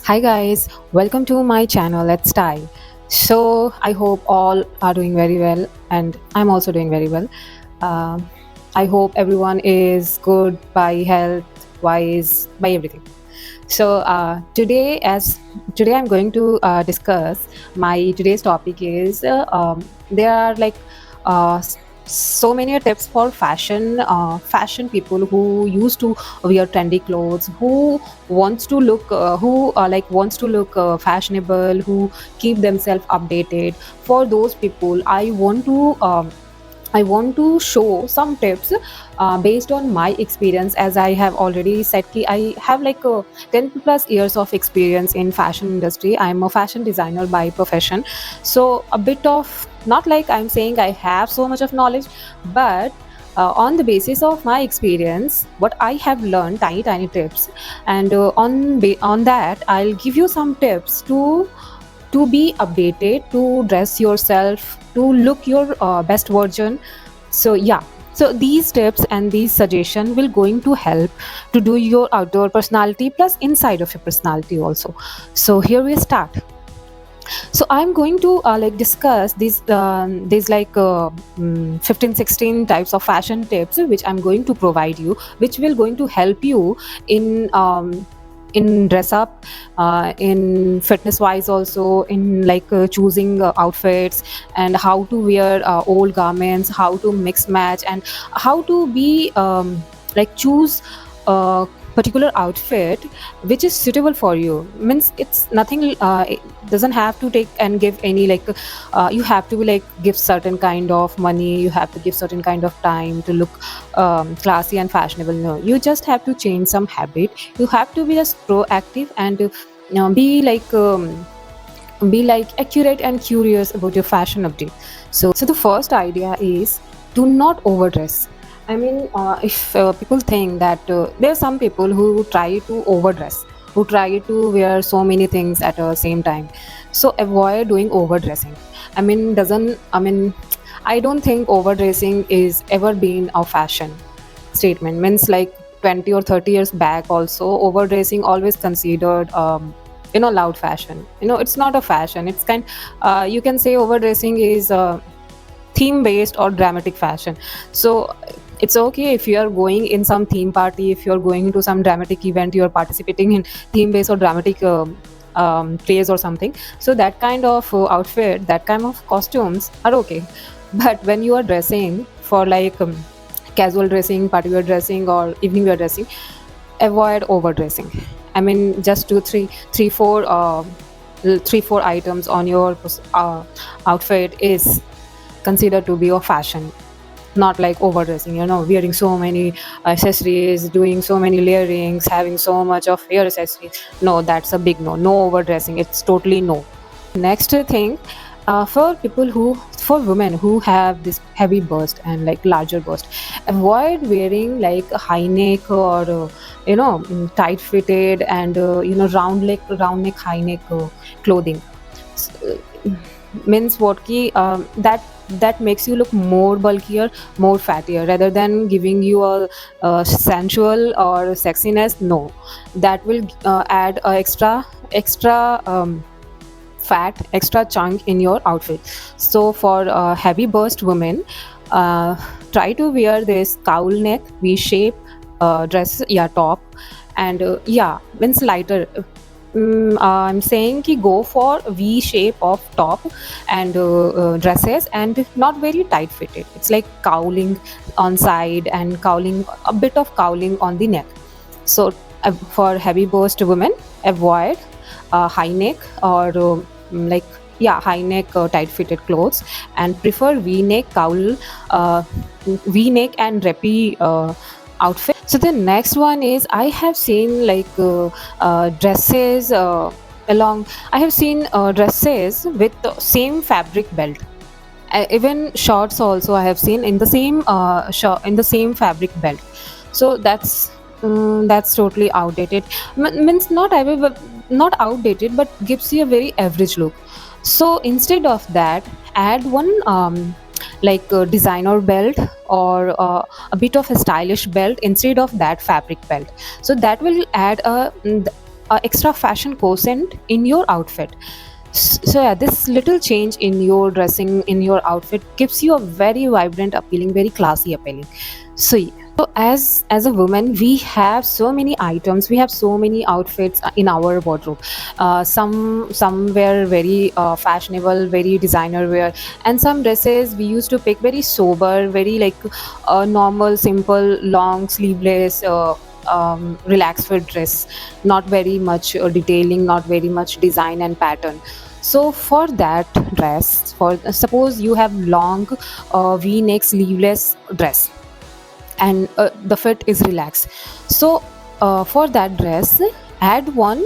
Hi guys, welcome to my channel Let's Style. So I hope all are doing very well and I'm also doing very well. Um, I hope everyone is good by health wise, by everything. So today I'm going to discuss my today's topic is there are like uh, s- so many tips for fashion people who used to wear trendy clothes, who wants to look wants to look fashionable, who keep themselves updated. For those people, I want to show some tips based on my experience. As I have already said, I have like 10 plus years of experience in fashion industry. I'm a fashion designer by profession. So a bit of, not like I'm saying I have so much of knowledge, but on the basis of my experience, what I have learned, tiny tips, and on that, I'll give you some tips to be updated, to dress yourself, to look your best version. So yeah, so these tips and these suggestion will going to help to do your outdoor personality plus inside of your personality also. So here we start. So I'm going to discuss these 15 16 types of fashion tips which I'm going to provide you, which will going to help you in in dress up, in fitness wise, also in choosing outfits, and how to wear old garments, how to mix match, and how to be choose a particular outfit which is suitable for you. Means it's nothing, it doesn't have to take and give any you have to give certain kind of money, you have to give certain kind of time to look classy and fashionable. No, you just have to change some habit. You have to be just proactive and be like accurate and curious about your fashion update. So the first idea is, do not overdress. I mean, if people think that there are some people who try to overdress, who try to wear so many things at the same time. So avoid doing overdressing. I don't think overdressing is ever been a fashion statement. Means like 20 or 30 years back also, overdressing always considered loud fashion. It's not a fashion, it's kind, you can say overdressing is theme based or dramatic fashion. So it's okay if you are going in some theme party, if you're going to some dramatic event, you're participating in theme based or dramatic plays or something. So that kind of outfit, that kind of costumes are okay. But when you are dressing for casual dressing, party wear dressing, or evening wear dressing, avoid overdressing. I mean, just two, three, four items on your outfit is considered to be a fashion, not like overdressing. Wearing so many accessories, doing so many layerings, having so much of hair accessories. No, that's a big no. No overdressing. It's totally no. Next thing, for women who have this heavy bust and like larger bust, avoid wearing like a high neck or tight fitted and round neck, high neck clothing. Means what ki that makes you look more bulkier, more fattier, rather than giving you a sensual or sexiness. No, that will add a extra fat, extra chunk in your outfit. So for heavy bust women, uh, try to wear this cowl neck V shape dress, yeah, top. And yeah, means lighter. I'm saying ki go for V shape of top and dresses, and not very tight fitted. It's like cowling on side and cowling, a bit of cowling on the neck. So for heavy bust women, avoid high neck or like yeah, high neck tight fitted clothes, and prefer V neck cowl, V neck and drapey outfit. So the next one is, I have seen dresses along. I have seen dresses with the same fabric belt. Even shorts also I have seen in the same in the same fabric belt. So that's totally outdated. Means not outdated, but gives you a very average look. So instead of that, add one a designer belt or a bit of a stylish belt instead of that fabric belt. So that will add extra fashion quotient in your outfit. So yeah, this little change in your dressing, in your outfit, gives you a very vibrant appealing, very classy appealing. So so as a woman, we have so many items, we have so many outfits in our wardrobe. Some were very fashionable, very designer wear, and some dresses we used to pick very sober, very like normal, simple, long sleeveless, relaxed fit dress, not very much detailing, not very much design and pattern. So for that dress, for suppose you have long v-neck sleeveless dress, and the fit is relaxed. So for that dress, add one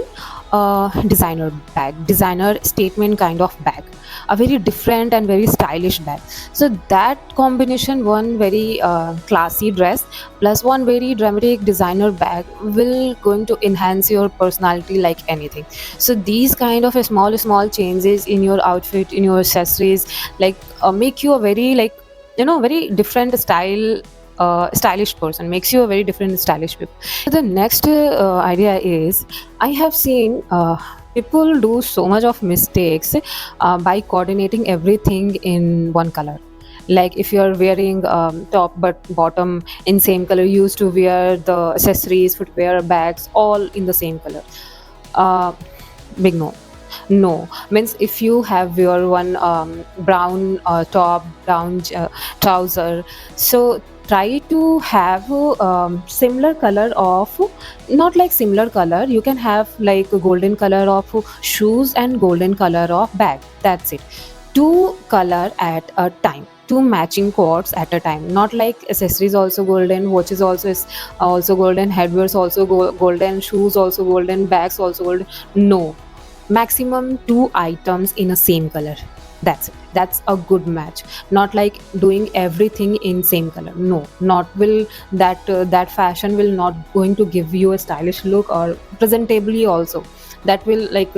designer bag, designer statement kind of bag, a very different and very stylish bag. So that combination, one very classy dress plus one very dramatic designer bag, will going to enhance your personality like anything. So these kind of small changes in your outfit, in your accessories, like make you a very like, very different style, stylish person, makes you a very different stylish people. So the next idea is, I have seen people do so much of mistakes by coordinating everything in one color. Like if you're wearing top but bottom in same color, you used to wear the accessories, footwear, bags all in the same color. uh, Big no. No, means if you have your one brown top, brown trouser, so try to have similar color of, not like similar color, you can have like a golden color of shoes and golden color of bag. That's it. Two color at a time, two matching coats at a time, not like accessories also golden, watches also is also golden, headwears also golden, shoes also golden, bags also golden. No, maximum two items in a same color. That's it. That's a good match. Not like doing everything in same color. No, not will that fashion will not going to give you a stylish look or presentably also. That will like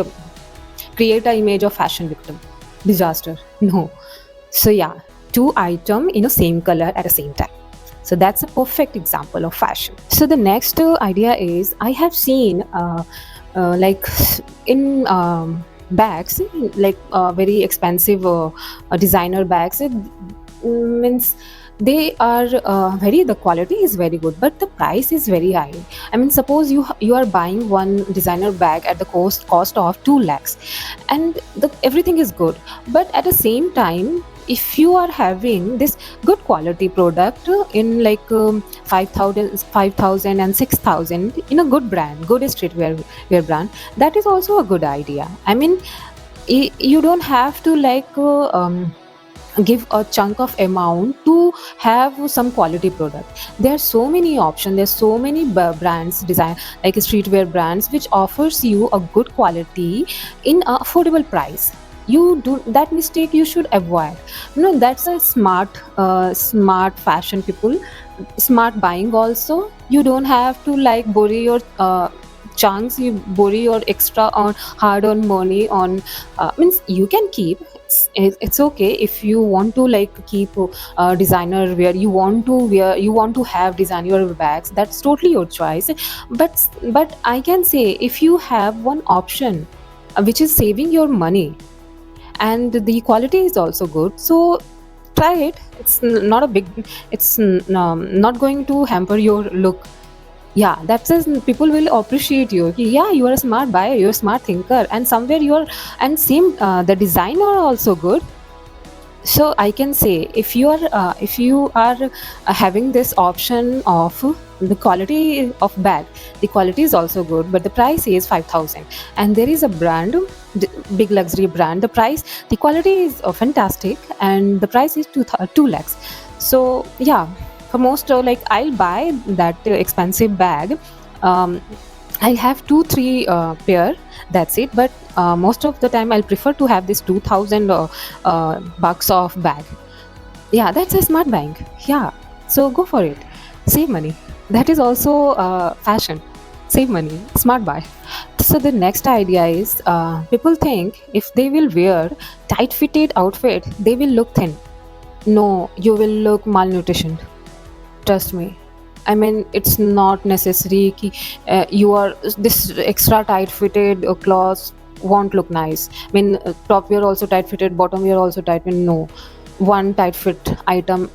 create a image of fashion victim, disaster. No. So yeah, two item in a same color at the same time. So that's a perfect example of fashion. So the next idea is, I have seen like in bags, like very expensive designer bags. It means they are very, the quality is very good, but the price is very high. I mean, suppose you are buying one designer bag at the cost of 2 lakhs, and everything is good, but at the same time, if you are having this good quality product in like 5,000 and 6,000 in a good brand, good streetwear wear brand, that is also a good idea. I mean, you don't have to like give a chunk of amount to have some quality product. There are so many options, there's so many brands, design like streetwear brands, which offers you a good quality in a affordable price. You do that mistake, you should avoid. No, that's a smart fashion people, smart buying also. You don't have to like borrow your chunks, you borrow your extra on hard earned money on means you can keep. It's okay if you want to like keep designer wear, you want to wear, you want to have designer bags, that's totally your choice. But I can say, if you have one option which is saving your money and the quality is also good, so try it. It's not a big, it's not going to hamper your look. Yeah, that says people will appreciate you. Yeah, you are a smart buyer, you're a smart thinker, and somewhere you're, and same the design are also good. So I can say, if you are having this option of the quality of bag, the quality is also good, but the price is 5,000, and there is a brand, big luxury brand, the price, the quality is fantastic, and the price is 2 lakhs. So yeah, for most like I'll buy that expensive bag. um, I'll have 2 3 pair, that's it. But most of the time I'll prefer to have this 2,000 bucks of bag. Yeah, that's a smart buying. Yeah, so go for it, save money. That is also fashion, save money, smart buy. So the next idea is, people think if they will wear tight fitted outfit, they will look thin. No, you will look malnutrition, trust me. I mean, it's not necessary ki, you are this extra tight fitted clothes won't look nice. I mean, top wear also tight fitted, bottom wear also tight. I mean, no, one tight fit item,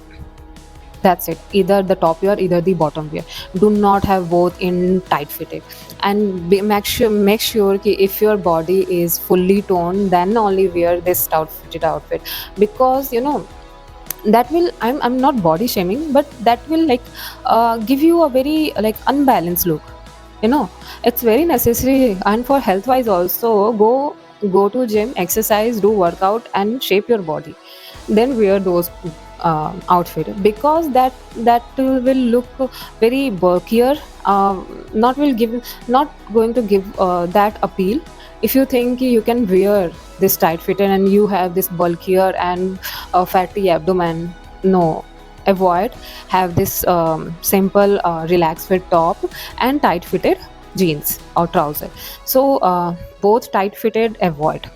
that's it. Either the top wear, either the bottom wear. Do not have both in tight fitted. And make sure ki if your body is fully toned, then only wear this tight fitted outfit, because that will, I'm not body shaming, but that will like give you a very like unbalanced look. you know it's very necessary, and for health wise also, go to gym, exercise, do workout, and shape your body, then wear those outfit, because that will look very bulkier, not will give, not going to give that appeal. If you think you can wear this tight fit and you have this bulkier and fatty abdomen, no, avoid. Have this simple relaxed fit top and tight fitted jeans or trouser. So both tight fitted, avoid.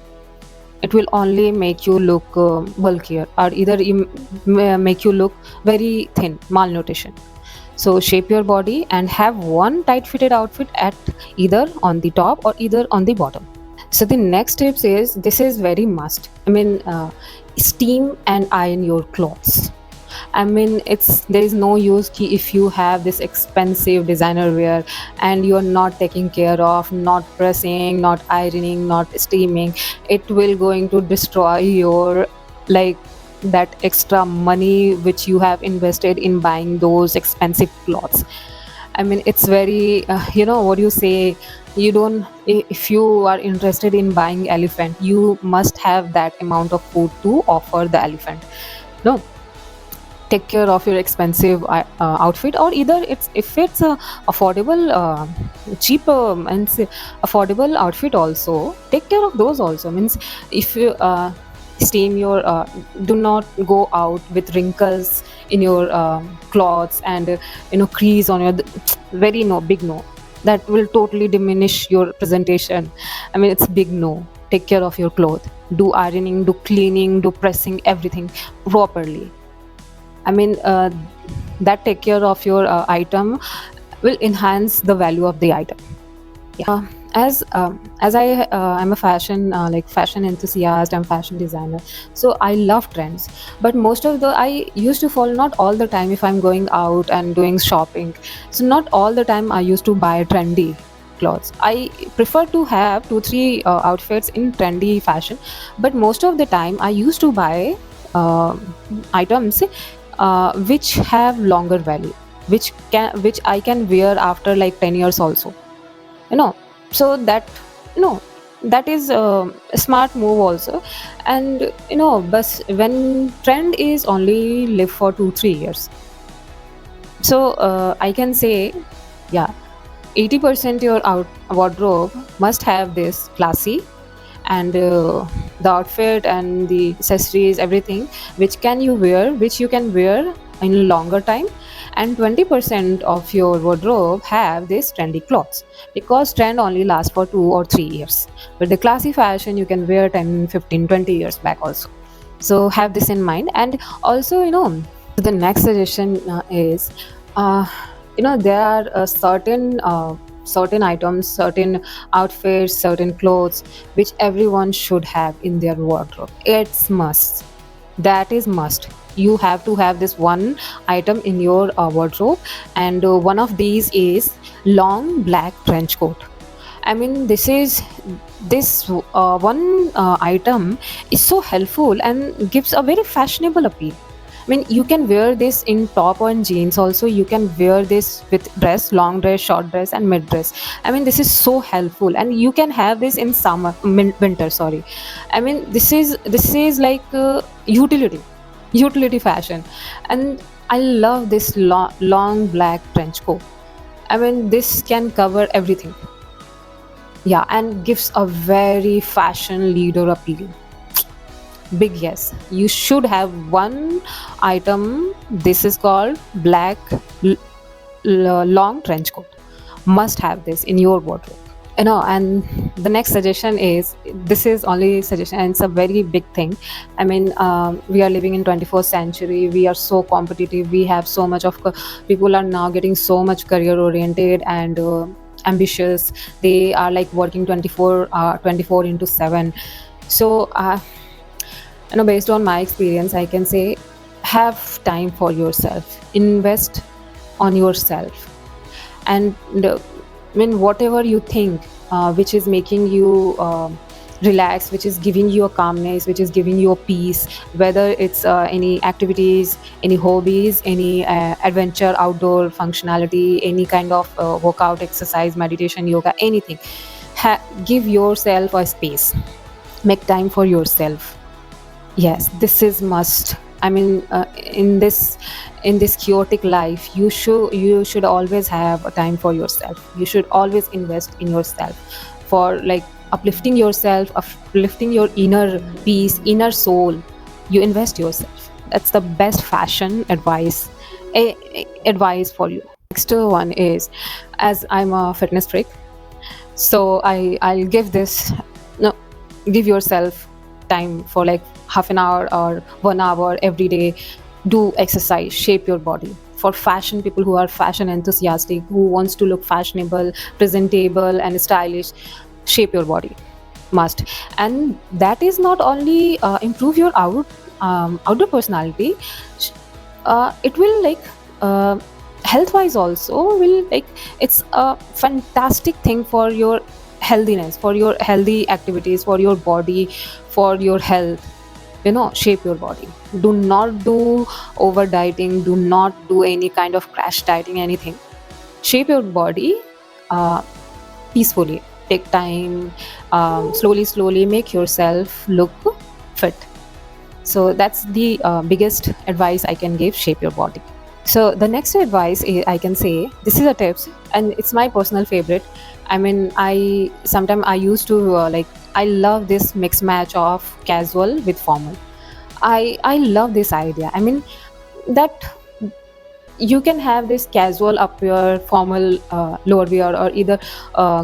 It will only make you look bulkier, or either make you look very thin, malnutrition. So shape your body and have one tight fitted outfit at either on the top or either on the bottom. So the next tips is, this is very must. I mean, steam and iron your clothes. I mean, it's there is no use ki if you have this expensive designer wear and you're not taking care of, not pressing, not ironing, not steaming, it will going to destroy your, like, that extra money which you have invested in buying those expensive clothes. I mean, it's very, what do you say? You don't, if you are interested in buying elephant, you must have that amount of food to offer the elephant. No, take care of your expensive outfit, or either it's, if it's a affordable, cheap, and affordable outfit also, take care of those also. Means, if you steam your, do not go out with wrinkles in your clothes, and crease on your, very no, big no, that will totally diminish your presentation. I mean, it's big no. Take care of your clothes, do ironing, do cleaning, do pressing, everything properly. I mean, that take care of your item will enhance the value of the item. Yeah. As I'm a fashion, like fashion enthusiast, I'm fashion designer, so I love trends. But most of the, I used to follow, not all the time, if I'm going out and doing shopping. So not all the time I used to buy trendy clothes. I prefer to have two three outfits in trendy fashion, but most of the time I used to buy uh, items which have longer value, which I can wear after like 10 years also. you know so that, you know that is a smart move also. And but when trend is only live for 2 3 years, so I can say, yeah, 80% your wardrobe must have this classy, and the outfit and the accessories, everything which you can wear in a longer time. And 20% of your wardrobe have this trendy clothes, because trend only lasts for 2 or 3 years, but the classy fashion you can wear 10, 15, 20 years back also. So have this in mind. And also, the next suggestion is, uh, there are certain items, certain outfits, certain clothes which everyone should have in their wardrobe. It's must. That is must. You have to have this one item in your wardrobe, and one of these is long black trench coat. I mean, this one item is so helpful and gives a very fashionable appeal. I mean, you can wear this in top and jeans also. You can wear this with dress, long dress, short dress, and mid dress. I mean, this is so helpful, and you can have this in summer, winter. Sorry, I mean, this is like utility fashion, and I love this long black trench coat. I mean, this can cover everything. Yeah, and gives a very fashion leader appeal. Big yes. You should have one item. This is called black long trench coat. Must have this in your wardrobe. And the next suggestion is, this is only suggestion and it's a very big thing. I mean, we are living in 21st century, we are so competitive, we have so much of people are now getting so much career oriented and ambitious. They are like working 24 into 7. So based on my experience, I can say, have time for yourself, invest on yourself. And whatever you think, which is making you relax, which is giving you a calmness, which is giving you a peace, whether it's any activities, any hobbies, any adventure, outdoor functionality, any kind of workout, exercise, meditation, yoga, anything. Give yourself a space, make time for yourself. Yes, this is must. I mean, in this chaotic life, you should always have a time for yourself. You should always invest in yourself for like uplifting yourself, uplifting your inner peace, inner soul. You invest yourself. That's the best fashion advice for you. Next one is, as I'm a fitness freak, so I'll give this, no, give yourself time for like half an hour or 1 hour every day. Do exercise, shape your body. For fashion people who are fashion enthusiastic, who wants to look fashionable, presentable and stylish, shape your body, must. And that is not only improve your outdoor personality, it will like health wise also will like, it's a fantastic thing for your healthiness, for your healthy activities, for your body, for your health. Shape your body. Do not do over dieting, do not do any kind of crash dieting, anything. Shape your body uh, peacefully. Take time, slowly make yourself look fit. So that's the biggest advice I can give: shape your body. So the next advice I can say, this is a tips and it's my personal favorite. I mean, I used to I love this mix match of casual with formal. I love this idea. I mean, that you can have this casual upwear, formal lower wear, or either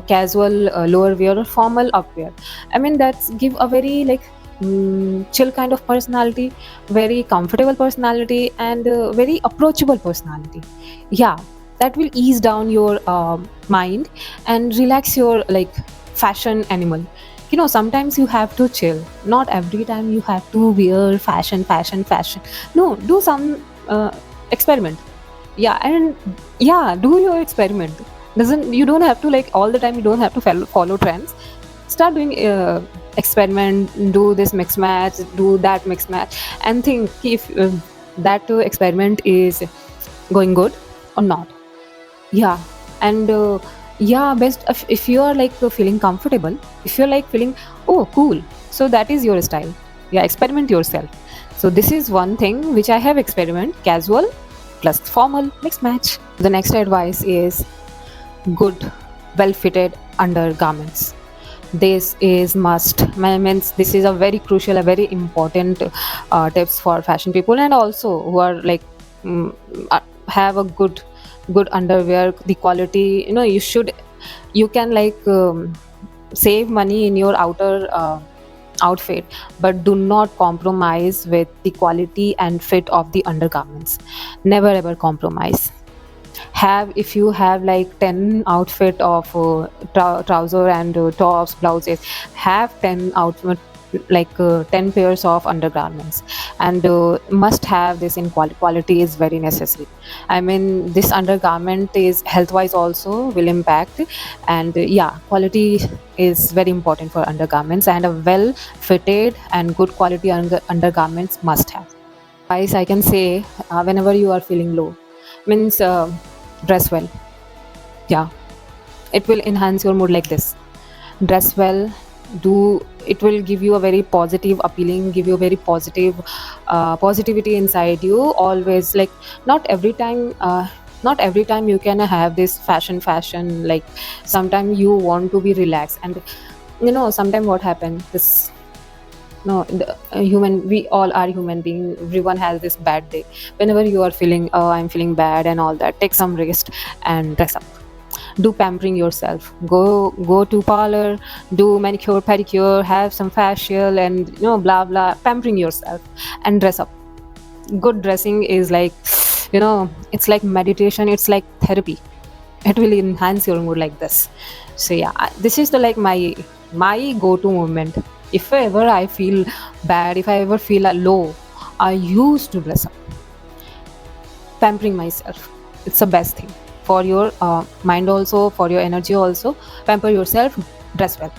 casual lower wear or formal upwear. I mean, that's give a very like chill kind of personality, very comfortable personality, and very approachable personality. Yeah, that will ease down your mind and relax your like fashion animal. Sometimes you have to chill. Not every time you have to wear fashion. No, do some experiment. Yeah, and yeah, do your experiment. Doesn't You don't have to like all the time, you don't have to follow trends. Start doing experiment, do this mix match, do that mix match, and think if that experiment is going good or not. Yeah. And yeah, best if you are like feeling comfortable, if you're like feeling, oh cool, so that is your style. Yeah, experiment yourself. So this is one thing which I have experiment: casual plus formal mixed match. The next advice is good, well fitted undergarments. This is must. Means this is a very crucial, a very important tips for fashion people, and also who are like mm, have a good underwear. The quality, you can like save money in your outer outfit, but do not compromise with the quality and fit of the undergarments. Never ever compromise. Have If you have like 10 outfit of trouser and tops, blouses, have 10 outfit, like 10 pairs of undergarments, and must have this in quality is very necessary. I mean, this undergarment is health wise also will impact. And yeah, quality is very important for undergarments, and a well fitted and good quality undergarments must have. Guys, I can say, whenever you are feeling low, means dress well. Yeah, it will enhance your mood like this. Dress well. Do It will give you a very positive appealing, give you a very positive positivity inside you always. Like, not every time you can have this fashion. Like, sometimes you want to be relaxed, and sometimes what happens, this no the human we all are human being, everyone has this bad day. Whenever you are feeling, oh, I'm feeling bad and all that, take some rest and dress up. do pampering yourself. Go to parlor, do manicure, pedicure, have some facial, and blah blah, pampering yourself, and dress up. Good dressing is like, it's like meditation, it's like therapy. It will enhance your mood like this. So yeah, this is the like my go-to movement. If ever I feel bad, if I ever feel low, I used to dress up, pampering myself. It's the best thing for your mind also, for your energy also. Pamper yourself, dress well.